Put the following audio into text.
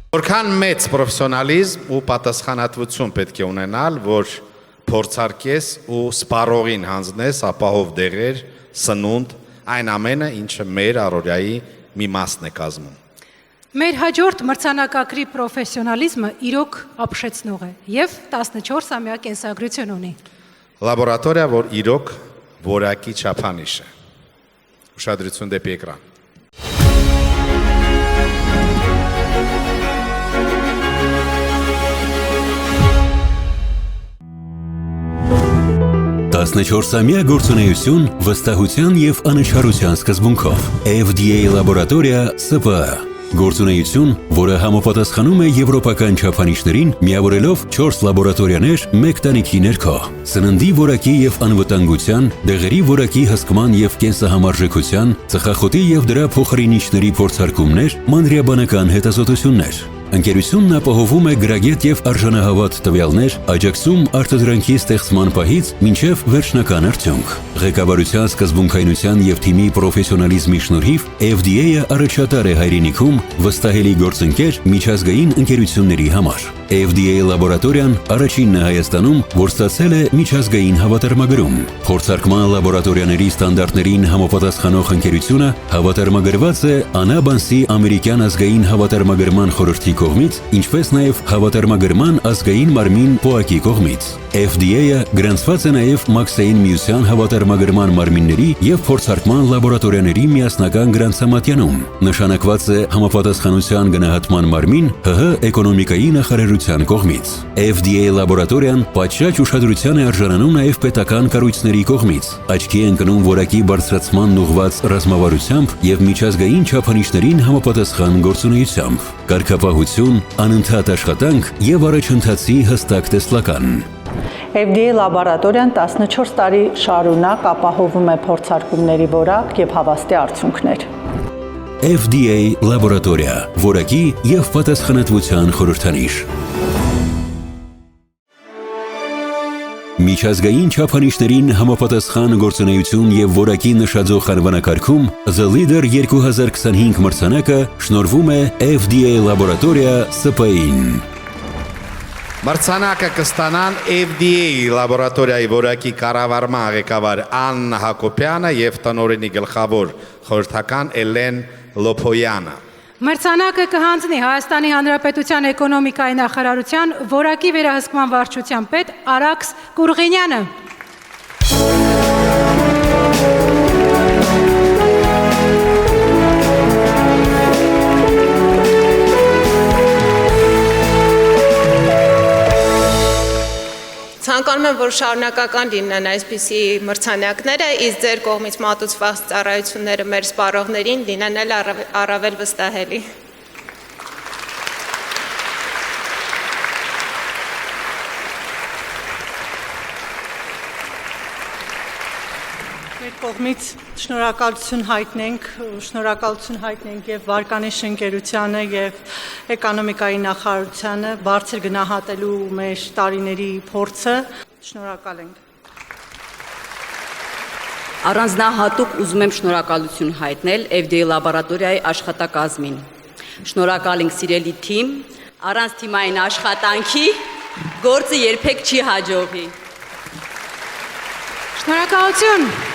Որքան մեծ պրոֆեսիոնալիզմ ու պատասխանատվություն պետք է ունենալ, որ փորձարկես ու սպառողին հանձնես ապահով դեղեր, սնունդ, այն ամենը, ինչը մեր առօրյայի մի մասն է կազմում։ Մեր հաջորդ մրցանակակրի պրոֆեսիոնալիզմը իրոք ապշեցնող է և 14-ամյա կենսագրություն ունի։ Լաբորատորիա, որ իրոք որակի չափանիշ է։ Ուշադրություն դեպի էկրան։ Տասնչորսամյա գործունեություն վստահության և անաչառության սկզբունքով FDA լաբորատորիա ՍՊԸ Գործունեություն, որը համապատասխանում է եվրոպական չափանիշներին, միավորելով 4 լաբորատորիաներ մեկ տանիքի ներքո, սննդի որակի և անվտանգության, դեղերի որակի հսկման և կենսահամարժեքության, ծխախոտի և դրա փոխարինիչների փորձարկումներ, մանրէաբանական հետազոտություններ։ Ընկերությունն ապահովում է գրագետ և արժանահավատ տվյալներ, աջակցում արտադրանքի ստեղծման պահից մինչև վերջնական արդյունք։ Ղեկավարության սկզբունքայնության և թիմի պրոֆեսիոնալիզմի շնորհիվ FDA-ը առաջատար է հայրենիքում վստահելի գործընկեր միջազգային ընկերությունների համար։ FDA լաբորատորիան առաջինն է Հայաստանում, որ ստացել է միջազգային հավատարմագրում։ Փորձարկման լաբորատորիաների ստանդարտներին համապատասխանող ընկերությունը հավատարմագրված է Անաբանսի ամերիկյան ազգային հավատարմագրման խորհրդի կողմից, ինչպես նաև հավատարմագրման ազգային մարմին ՊՕԱԿ-ի կողմից։ FDA-ը գրանցված է նաև Մաքսային միության հավատարմագրման մարմինների և փորձարկման լաբորատորիաների միասնական գրանցամատյանում։ Նշանակված է համապատասխանության գնահատման մարմին ՀՀ էկոնոմիկայի նախարարության կողմից։ FDA լաբորատորիան պատշաճ ուշադրության է արժանանում նաև պետական կառույցների կողմից։ Աչքի է ընկնում որակի բարձրացմանն ուղղված ռազմավարությամբ և միջազգային չափանիշներին համապատասխան գործունեությամբ։ Կարգապահություն, անընդհատ աշխատանք և առաջընթացի հստակ տեսլական։ FDA լաբորատորիան 14 տարի շարունակ ապահովում է փորձարկումների որակ և հավաստի արդյունքներ։ FDA լաբորատորիա, որակի և պատասխանատվության խորհրդանիշ։ Միջազգային չափանիշներին համապատասխան գործունեություն և որակի նշաձող անվանակարգում The Leader 2025 մրցանակը շնորհվում է FDA լաբորատորիա ՍՊԸ-ին։ Մրցանակը կստանան FDA լաբորատորիայի որակի կառավարման ղեկավար Աննա Հակոբյանը և տնօրենի գլխավոր խորհրդական Էլեն Լոփոյանը։ Մրցանակը կհանձնի Հայաստանի Հանրապետության էկոնոմիկայի նախարարության որակի վերահսկման վարչության պետ Արաքս Կուրղինյանը։ Ցանկանում եմ, որ շարունակական լինեն այսպիսի մրցանակները, իսկ ձեր կողմից մատուցված ծառայությունները մեր սպառողներին լինեն առավել վստահելի։ Մեր կողմից շնորհակալություն հայտնենք և Վարկանիշ ընկերությանը և էկոնոմիկայի նախարարությանը բարձր գնահատելու մեր տարիների փորձը, շնորհակալ ենք։ Առանձնահատուկ ուզում եմ շնորհակալություն հայտնել FDA լաբորատորիայի աշխատակազմին։ Շնորհակալ ենք սիրելի թիմ, առանց թիմային աշխատանքի գործը երբեք չի հաջողվի։ Շնորհակալություն։